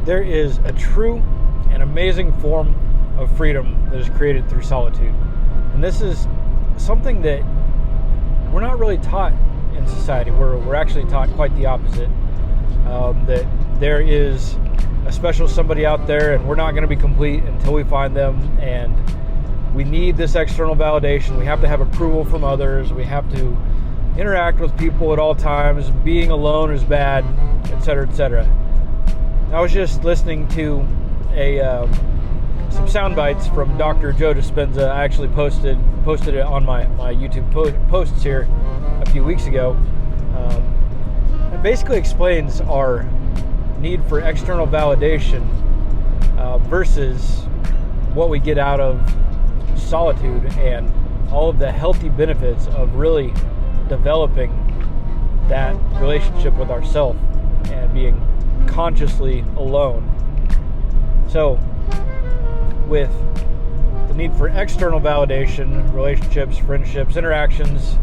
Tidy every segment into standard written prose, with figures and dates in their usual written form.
there is a true and amazing form of freedom that is created through solitude. And this is something that we're not really taught in society. We're actually taught quite the opposite. That there is a special somebody out there, and we're not going to be complete until we find them, and we need this external validation. We have to have approval from others. We have to interact with people at all times. Being alone is bad, etc., etc. I was just listening to some sound bites from Dr. Joe Dispenza. I actually posted it on my YouTube posts here a few weeks ago. It basically explains our need for external validation versus what we get out of solitude and all of the healthy benefits of really developing that relationship with ourselves and being consciously alone. So, with the need for external validation, relationships, friendships, interactions,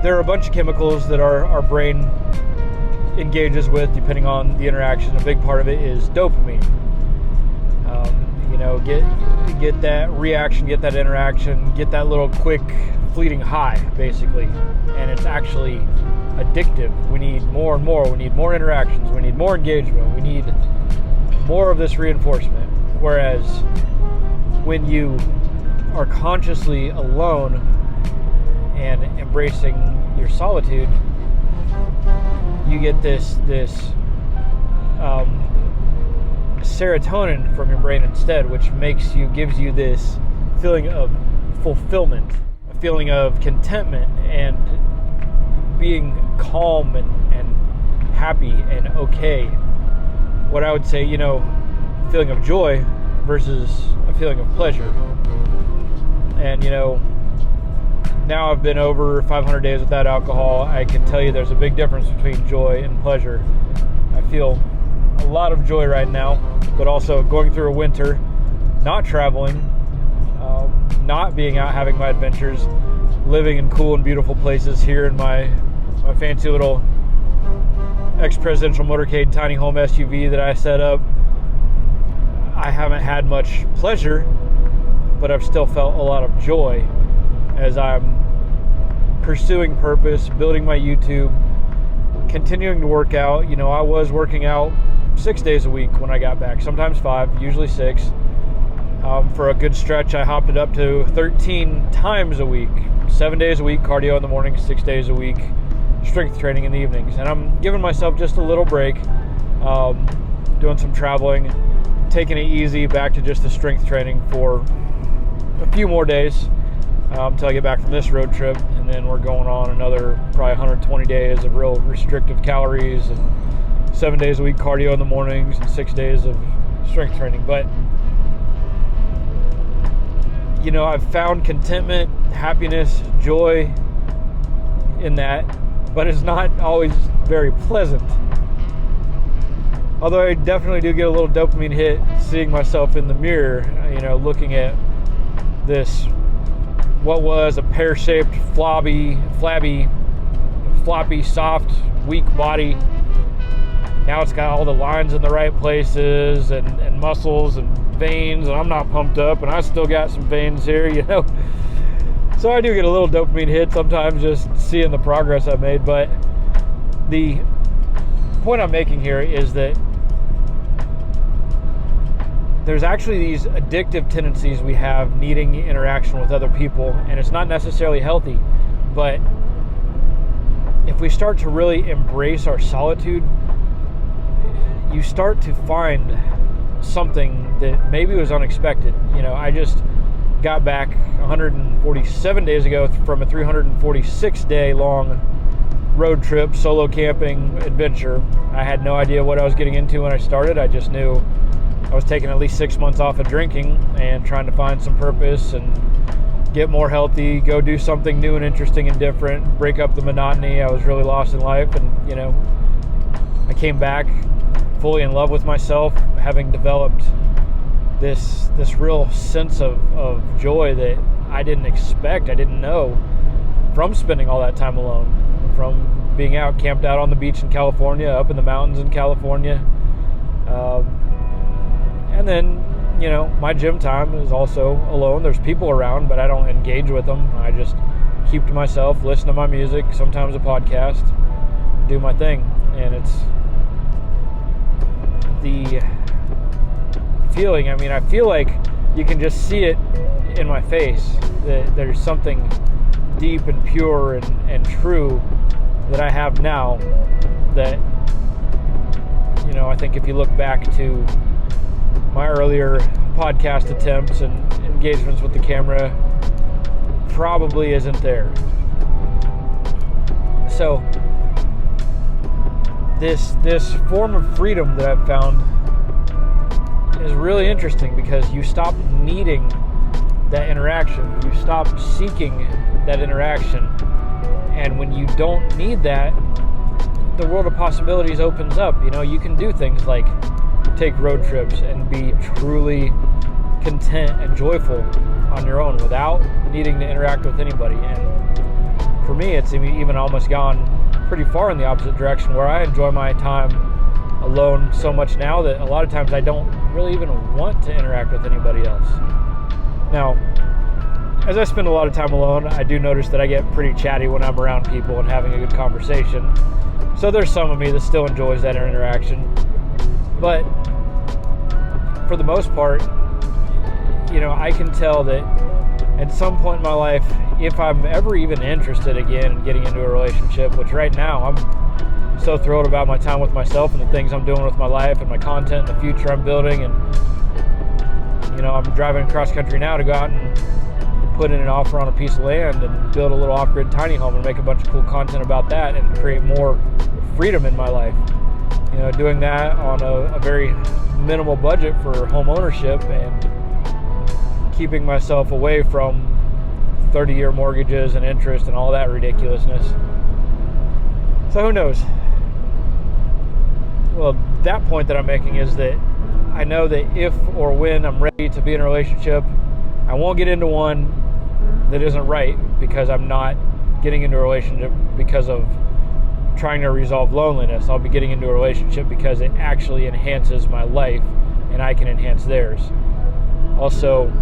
there are a bunch of chemicals that our brain engages with depending on the interaction. A big part of it is dopamine. Get that reaction, get that interaction, get that little quick fleeting high, basically. And it's actually addictive. We need more and more. We need more interactions. We need more engagement. We need more of this reinforcement. Whereas when you are consciously alone and embracing your solitude, you get this serotonin from your brain instead, which gives you this feeling of fulfillment, a feeling of contentment and being calm and happy and okay. What I would say, feeling of joy versus a feeling of pleasure. And now I've been over 500 days without alcohol. I can tell you there's a big difference between joy and pleasure. I feel a lot of joy right now, but also going through a winter, not traveling, not being out having my adventures, living in cool and beautiful places here in my fancy little ex-presidential motorcade tiny home SUV that I set up. I haven't had much pleasure, but I've still felt a lot of joy as I'm pursuing purpose, building my YouTube, continuing to work out. I was working out 6 days a week when I got back, sometimes 5, usually 6. For a good stretch, I hopped it up to 13 times a week, 7 days a week, cardio in the morning, 6 days a week, strength training in the evenings. And I'm giving myself just a little break, doing some traveling, taking it easy, back to just the strength training for a few more days until I get back from this road trip. And then we're going on another probably 120 days of real restrictive calories and 7 days a week cardio in the mornings and 6 days of strength training. But I've found contentment, happiness, joy in that, but it's not always very pleasant. Although I definitely do get a little dopamine hit seeing myself in the mirror, looking at this, what was a pear-shaped, flabby, floppy, soft, weak body. Now it's got all the lines in the right places and muscles and veins, and I'm not pumped up, and I still got some veins here, So I do get a little dopamine hit sometimes just seeing the progress I made. But the point I'm making here is that there's actually these addictive tendencies we have needing interaction with other people, and it's not necessarily healthy. But if we start to really embrace our solitude, you start to find something that maybe was unexpected. I just got back 147 days ago from a 346 day long road trip, solo camping adventure. I had no idea what I was getting into when I started. I just knew I was taking at least 6 months off of drinking and trying to find some purpose and get more healthy, go do something new and interesting and different, break up the monotony. I was really lost in life, and I came back fully in love with myself, having developed this real sense of joy that I didn't expect, I didn't know, from spending all that time alone, from being camped out on the beach in California, up in the mountains in California, And then, my gym time is also alone. There's people around, but I don't engage with them. I just keep to myself, listen to my music, sometimes a podcast, do my thing. And it's the feeling. I feel like you can just see it in my face, that there's something deep and pure and true that I have now that, I think if you look back to my earlier podcast attempts and engagements with the camera, probably isn't there. So this form of freedom that I've found is really interesting, because you stop needing that interaction. You stop seeking that interaction. And when you don't need that, the world of possibilities opens up. You can do things like take road trips and be truly content and joyful on your own without needing to interact with anybody. And for me, it's even almost gone pretty far in the opposite direction, where I enjoy my time alone so much now that a lot of times I don't really even want to interact with anybody else. Now, as I spend a lot of time alone, I do notice that I get pretty chatty when I'm around people and having a good conversation. So there's some of me that still enjoys that interaction. But for the most part, I can tell that at some point in my life, if I'm ever even interested again in getting into a relationship, which right now I'm so thrilled about my time with myself and the things I'm doing with my life and my content and the future I'm building. And, I'm driving across country now to go out and put in an offer on a piece of land and build a little off-grid tiny home and make a bunch of cool content about that and create more freedom in my life. Doing that on a very minimal budget for home ownership and keeping myself away from 30-year mortgages and interest and all that ridiculousness. So who knows? Well, that point that I'm making is that I know that if or when I'm ready to be in a relationship, I won't get into one that isn't right, because I'm not getting into a relationship because of trying to resolve loneliness. I'll be getting into a relationship because it actually enhances my life and I can enhance theirs. Also,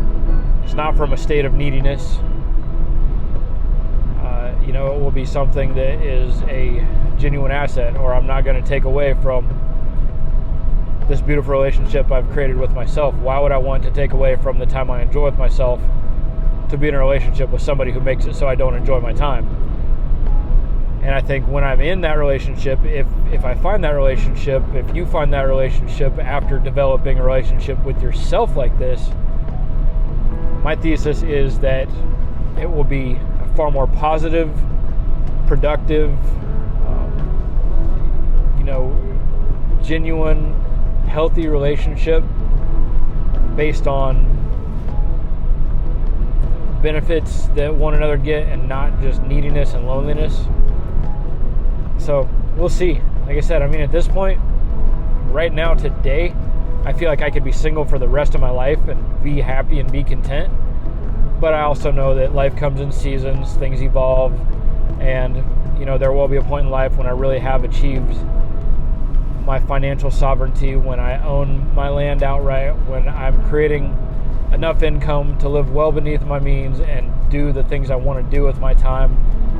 it's not from a state of neediness. It will be something that is a genuine asset, or I'm not going to take away from this beautiful relationship I've created with myself. Why would I want to take away from the time I enjoy with myself to be in a relationship with somebody who makes it so I don't enjoy my time? And I think when I'm in that relationship, if I find that relationship, if you find that relationship after developing a relationship with yourself like this, my thesis is that it will be a far more positive, productive, genuine, healthy relationship based on benefits that one another get and not just neediness and loneliness. So we'll see. Like I said, at this point, right now, today, I feel like I could be single for the rest of my life and be happy and be content. But I also know that life comes in seasons, things evolve, and there will be a point in life when I really have achieved my financial sovereignty, when I own my land outright, when I'm creating enough income to live well beneath my means and do the things I want to do with my time,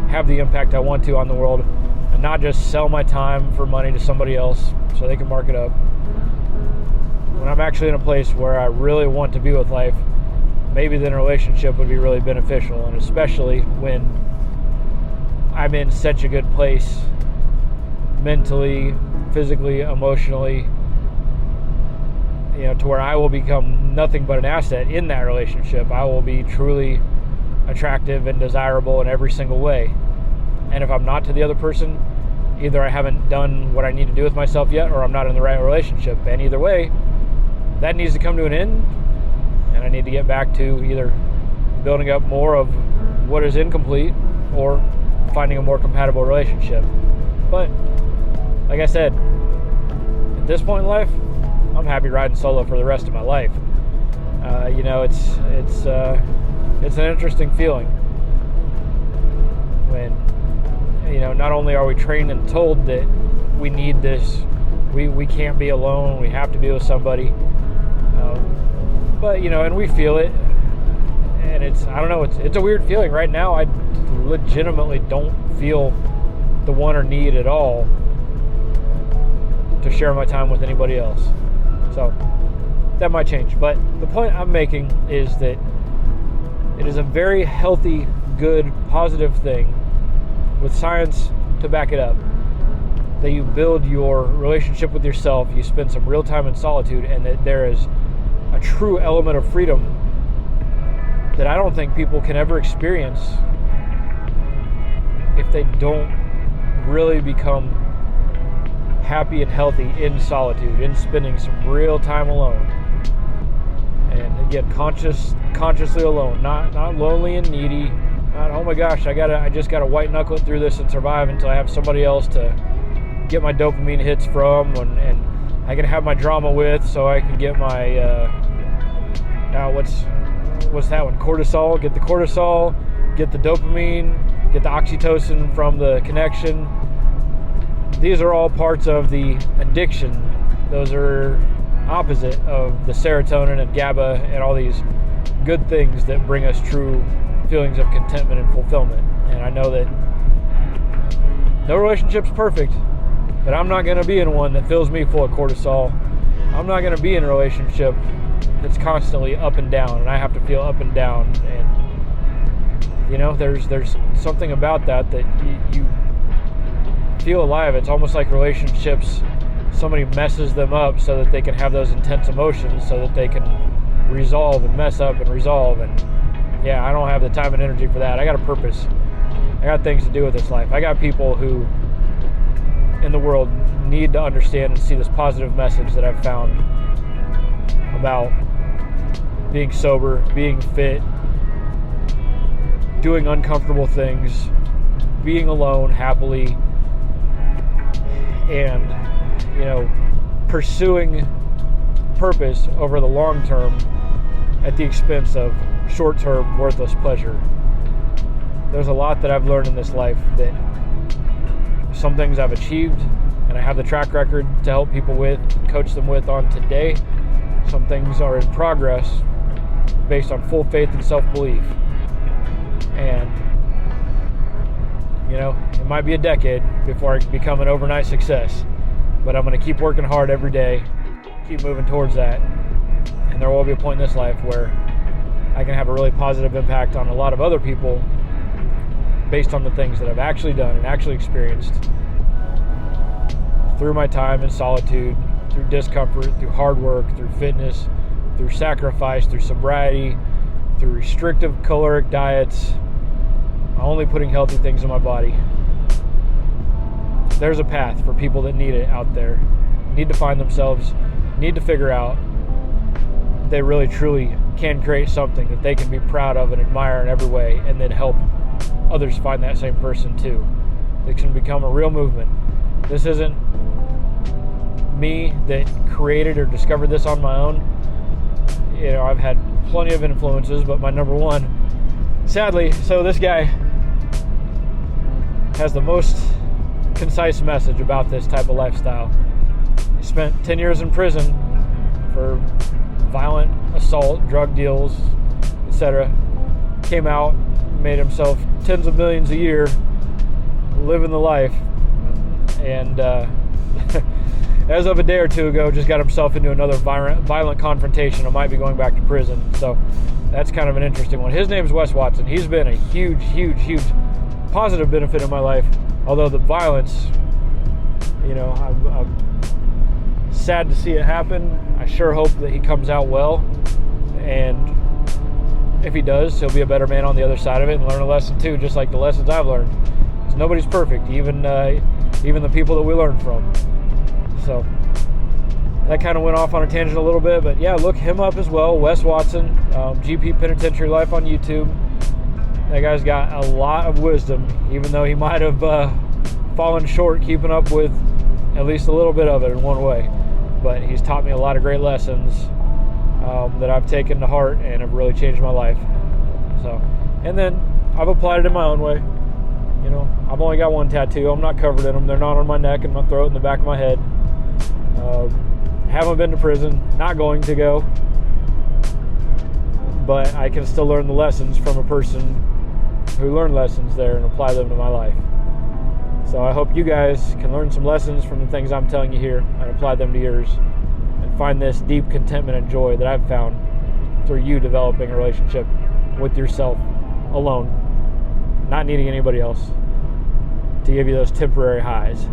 have the impact I want to on the world, and not just sell my time for money to somebody else so they can mark it up. When I'm actually in a place where I really want to be with life, maybe then a relationship would be really beneficial, and especially when I'm in such a good place mentally, physically, emotionally, to where I will become nothing but an asset in that relationship. I will be truly attractive and desirable in every single way. And if I'm not to the other person, either I haven't done what I need to do with myself yet, or I'm not in the right relationship. And either way, that needs to come to an end, and I need to get back to either building up more of what is incomplete or finding a more compatible relationship. But like I said, at this point in life, I'm happy riding solo for the rest of my life. It's an interesting feeling when not only are we trained and told that we need this We can't be alone. We have to be with somebody. But, and we feel it. And I don't know, it's a weird feeling. Right now, I legitimately don't feel the want or need at all to share my time with anybody else. So that might change. But the point I'm making is that it is a very healthy, good, positive thing with science to back it up, that you build your relationship with yourself, you spend some real time in solitude, and that there is a true element of freedom that I don't think people can ever experience if they don't really become happy and healthy in solitude, in spending some real time alone. And again, consciously alone, not lonely and needy, not, oh my gosh, I just gotta white knuckle it through this and survive until I have somebody else to get my dopamine hits from, and I can have my drama with, so I can get my what's that one? Cortisol. Get the cortisol, get the dopamine, get the oxytocin from the connection. These are all parts of the addiction. Those are opposite of the serotonin and GABA and all these good things that bring us true feelings of contentment and fulfillment. And I know that no relationship's perfect, but I'm not going to be in one that fills me full of cortisol. I'm not going to be in a relationship that's constantly up and down, and I have to feel up and down. And there's something about that you feel alive. It's almost like relationships, somebody messes them up so that they can have those intense emotions, so that they can resolve and mess up and resolve. And yeah, I don't have the time and energy for that. I got a purpose. I got things to do with this life. I got people who in the world need to understand and see this positive message that I've found about being sober, being fit, doing uncomfortable things, being alone happily, and pursuing purpose over the long term at the expense of short-term worthless pleasure. There's a lot that I've learned in this life, that some things I've achieved and I have the track record to help people with, coach them with on today. Some things are in progress based on full faith and self-belief. And it might be a decade before I become an overnight success, but I'm going to keep working hard every day, keep moving towards that. And there will be a point in this life where I can have a really positive impact on a lot of other people based on the things that I've actually done and actually experienced through my time in solitude, through discomfort, through hard work, through fitness, through sacrifice, through sobriety, through restrictive caloric diets, only putting healthy things in my body. There's a path for people that need it out there, need to find themselves, need to figure out they really truly can create something that they can be proud of and admire in every way, and then help others find that same person too. It can become a real movement. This isn't me that created or discovered this on my own. I've had plenty of influences, but my number one, sadly, so this guy has the most concise message about this type of lifestyle. He spent 10 years in prison for violent assault, drug deals, etc. Came out, made himself tens of millions a year, living the life, and as of a day or two ago, just got himself into another violent confrontation and might be going back to prison. So that's kind of an interesting one. His name is Wes Watson. He's been a huge positive benefit in my life, although the violence, I'm sad to see it happen. I sure hope that he comes out well, and if he does, he'll be a better man on the other side of it and learn a lesson too, just like the lessons I've learned. Because nobody's perfect, even the people that we learn from. So that kind of went off on a tangent a little bit, but yeah, look him up as well, Wes Watson, GP Penitentiary Life on YouTube. That guy's got a lot of wisdom, even though he might have fallen short keeping up with at least a little bit of it in one way. But he's taught me a lot of great lessons that I've taken to heart and have really changed my life. So, and then I've applied it in my own way. I've only got one tattoo. I'm not covered in them. They're not on my neck and my throat and the back of my head. Haven't been to prison, not going to go, but I can still learn the lessons from a person who learned lessons there and apply them to my life. So I hope you guys can learn some lessons from the things I'm telling you here and apply them to yours, and find this deep contentment and joy that I've found through you developing a relationship with yourself alone, not needing anybody else to give you those temporary highs.